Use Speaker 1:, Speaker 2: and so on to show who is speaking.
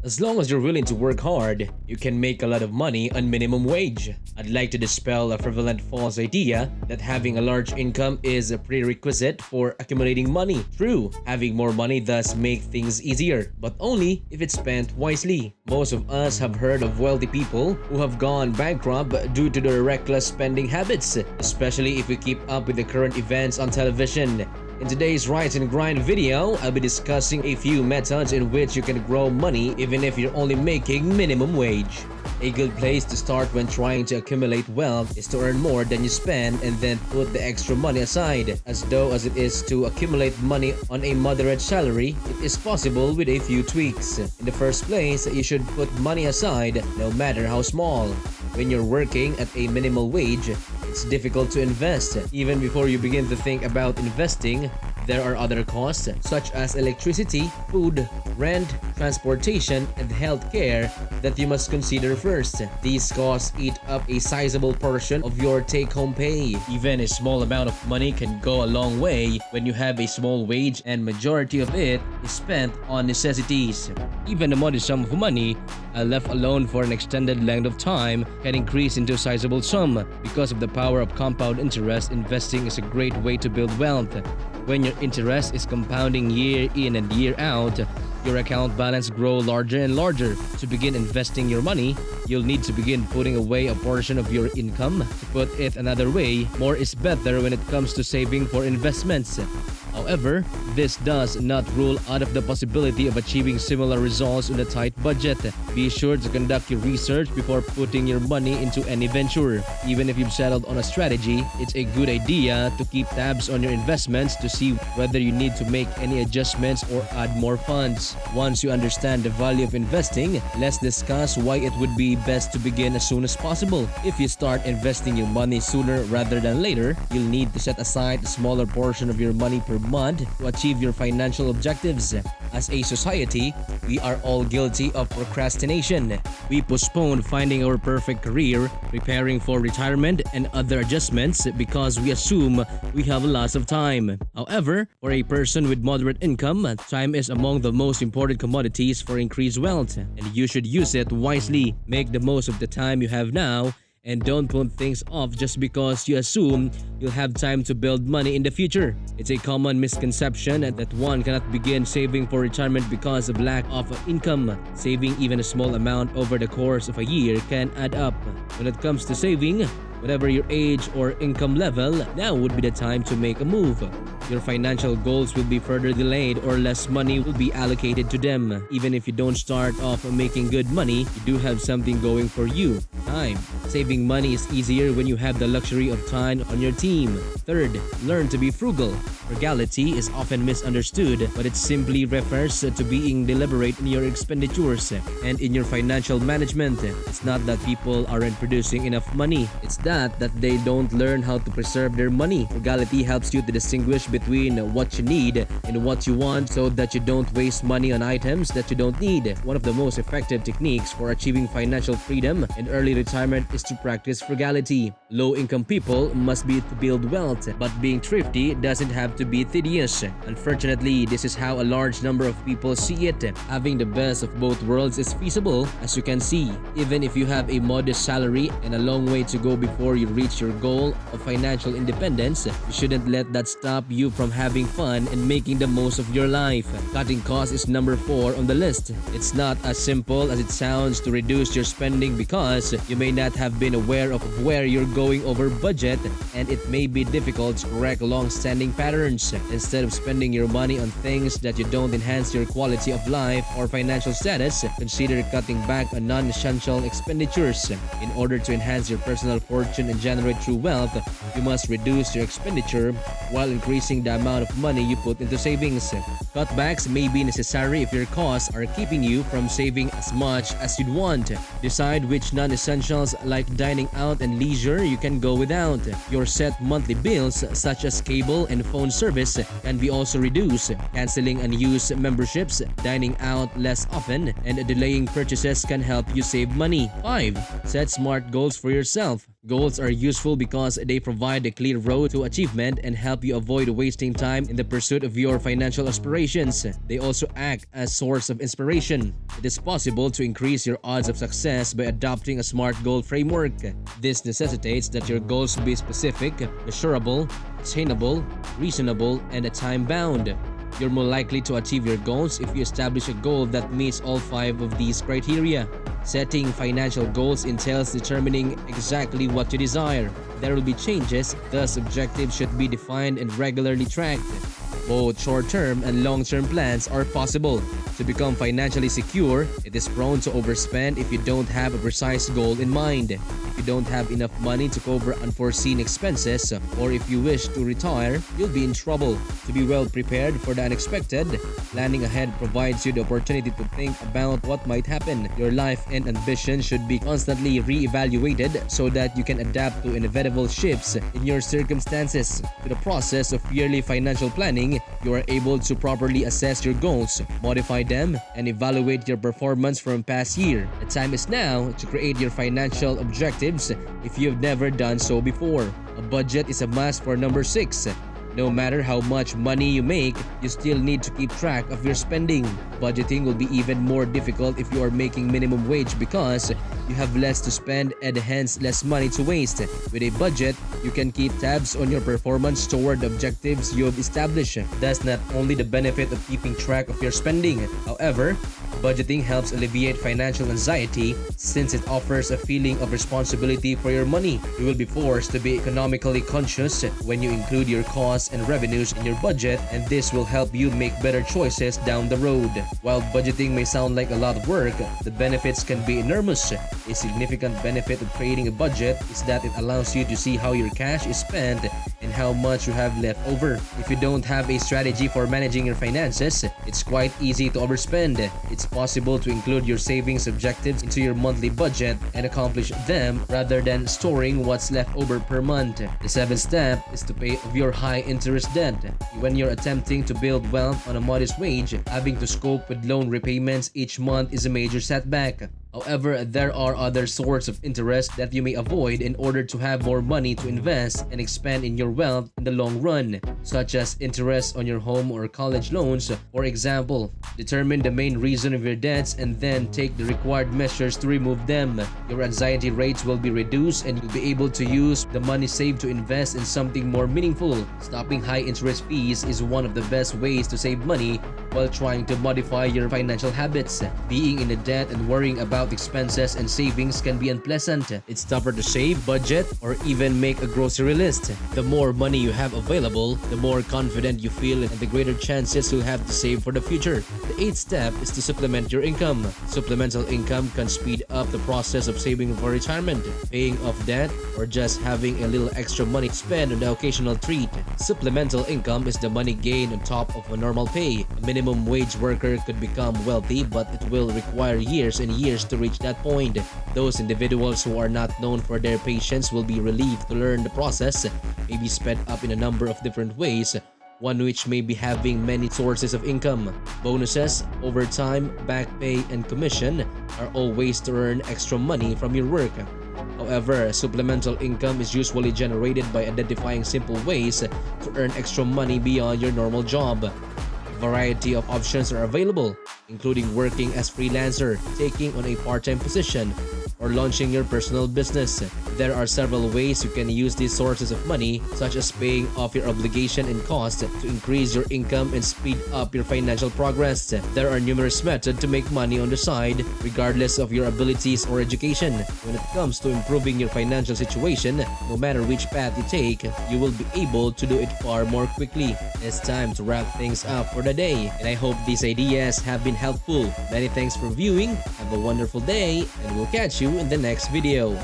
Speaker 1: As long as you're willing to work hard, you can make a lot of money on minimum wage. I'd like to dispel a prevalent false idea that having a large income is a prerequisite for accumulating money. True, having more money does make things easier, but only if it's spent wisely. Most of us have heard of wealthy people who have gone bankrupt due to their reckless spending habits, especially if we keep up with the current events on television. In today's Rise and Grind video, I'll be discussing a few methods in which you can grow money even if you're only making minimum wage. A good place to start when trying to accumulate wealth is to earn more than you spend and then put the extra money aside. As though as it is to accumulate money on a moderate salary, it is possible with a few tweaks. In the first place, you should put money aside no matter how small. When you're working at a minimal wage, it's difficult to invest. Even before you begin to think about investing, there are other costs such as electricity, food, rent, transportation, and healthcare that you must consider first. These costs eat up a sizable portion of your take-home pay. Even a small amount of money can go a long way when you have a small wage and majority of it is spent on necessities. Even a modest sum of money left alone for an extended length of time can increase into a sizable sum. Because of the power of compound interest, investing is a great way to build wealth. When your interest is compounding year in and year out, your account balance grows larger and larger. To begin investing your money, you'll need to begin putting away a portion of your income. To put it another way, more is better when it comes to saving for investments. However, this does not rule out of the possibility of achieving similar results on a tight budget. Be sure to conduct your research before putting your money into any venture. Even if you've settled on a strategy, it's a good idea to keep tabs on your investments to see whether you need to make any adjustments or add more funds. Once you understand the value of investing, let's discuss why it would be best to begin as soon as possible. If you start investing your money sooner rather than later, you'll need to set aside a smaller portion of your money per month to achieve your financial objectives. As a society, we are all guilty of procrastination. We postpone finding our perfect career, preparing for retirement, and other adjustments because we assume we have lots of time. However, for a person with moderate income, time is among the most important commodities for increased wealth, and you should use it wisely. Make the most of the time you have now, and don't put things off just because you assume you'll have time to build money in the future. It's a common misconception that one cannot begin saving for retirement because of lack of income. Saving even a small amount over the course of a year can add up. When it comes to saving, whatever your age or income level, now would be the time to make a move. Your financial goals will be further delayed or less money will be allocated to them. Even if you don't start off making good money, you do have something going for you: time. Saving money is easier when you have the luxury of time on your team. Third, learn to be frugal. Frugality is often misunderstood, but it simply refers to being deliberate in your expenditures and in your financial management. It's not that people aren't producing enough money, it's that they don't learn how to preserve their money. Frugality helps you to distinguish between what you need and what you want so that you don't waste money on items that you don't need. One of the most effective techniques for achieving financial freedom and early retirement is to practice frugality. Low-income people must be to build wealth, but being thrifty doesn't have to be tedious. Unfortunately, this is how a large number of people see it. Having the best of both worlds is feasible, as you can see. Even if you have a modest salary and a long way to go before you reach your goal of financial independence, you shouldn't let that stop you from having fun and making the most of your life. Cutting costs is number 4 on the list. It's not as simple as it sounds to reduce your spending because you may not have been aware of where you're going over budget, and it may be difficult to correct long-standing patterns. Instead of spending your money on things that you don't enhance your quality of life or financial status, consider cutting back on non-essential expenditures. In order to enhance your personal fortune and generate true wealth, you must reduce your expenditure while increasing the amount of money you put into savings. Cutbacks may be necessary if your costs are keeping you from saving as much as you'd want. Decide which non-essentials like dining out and leisure you can go without. Your set monthly bills such as cable and phone service can be also reduced. Canceling unused memberships, dining out less often, and delaying purchases can help you save money. 5. Set smart goals for yourself. Goals are useful because they provide a clear road to achievement and help you avoid wasting time in the pursuit of your financial aspirations. They also act as source of inspiration. It is possible to increase your odds of success by adopting a SMART goal framework. This necessitates that your goals be specific, measurable, attainable, reasonable, and time-bound. You're more likely to achieve your goals if you establish a goal that meets all 5 of these criteria. Setting financial goals entails determining exactly what you desire. There will be changes, thus objectives should be defined and regularly tracked. Both short-term and long-term plans are possible. To become financially secure, it is prone to overspend if you don't have a precise goal in mind. If you don't have enough money to cover unforeseen expenses, or if you wish to retire, you'll be in trouble. To be well prepared for the unexpected, planning ahead provides you the opportunity to think about what might happen. Your life and ambition should be constantly re-evaluated so that you can adapt to inevitable shifts in your circumstances. With the process of yearly financial planning, you are able to properly assess your goals, modify them, and evaluate your performance from past year. The time is now to create your financial objectives if you've never done so before. A budget is a must for number 6. No matter how much money you make, you still need to keep track of your spending. Budgeting will be even more difficult if you are making minimum wage because you have less to spend and hence less money to waste. With a budget, you can keep tabs on your performance toward the objectives you have established. That's not only the benefit of keeping track of your spending. However, budgeting helps alleviate financial anxiety since it offers a feeling of responsibility for your money. You will be forced to be economically conscious when you include your costs and revenues in your budget, and this will help you make better choices down the road. While budgeting may sound like a lot of work, the benefits can be enormous. A significant benefit of creating a budget is that it allows you to see how your cash is spent and how much you have left over. If you don't have a strategy for managing your finances, it's quite easy to overspend. It's possible to include your savings objectives into your monthly budget and accomplish them rather than storing what's left over per month. The 7th step is to pay off your high interest debt. When you're attempting to build wealth on a modest wage, having to cope with loan repayments each month is a major setback. However, there are other sources of interest that you may avoid in order to have more money to invest and expand in your wealth in the long run, such as interest on your home or college loans. For example, determine the main reason of your debts and then take the required measures to remove them. Your anxiety rates will be reduced and you'll be able to use the money saved to invest in something more meaningful. Stopping high interest fees is one of the best ways to save money while trying to modify your financial habits. Being in a debt and worrying about expenses and savings can be unpleasant. It's tougher to save, budget, or even make a grocery list. The more money you have available, the more confident you feel and the greater chances you'll have to save for the future. The 8th step is to supplement your income. Supplemental income can speed up the process of saving for retirement, paying off debt, or just having a little extra money to spend on the occasional treat. Supplemental income is the money gained on top of a normal pay. A minimum wage worker could become wealthy, but it will require years and years to reach that point. Those individuals who are not known for their patience will be relieved to learn the process may be sped up in a number of different ways, one which may be having many sources of income. Bonuses, overtime, back pay, and commission are all ways to earn extra money from your work. However, supplemental income is usually generated by identifying simple ways to earn extra money beyond your normal job. A variety of options are available, including working as freelancer, taking on a part-time position, or launching your personal business. There are several ways you can use these sources of money, such as paying off your obligation and cost to increase your income and speed up your financial progress. There are numerous methods to make money on the side, regardless of your abilities or education. When it comes to improving your financial situation, no matter which path you take, you will be able to do it far more quickly. It's time to wrap things up for the day, and I hope these ideas have been helpful. Many thanks for viewing, have a wonderful day, and we'll catch you in the next video.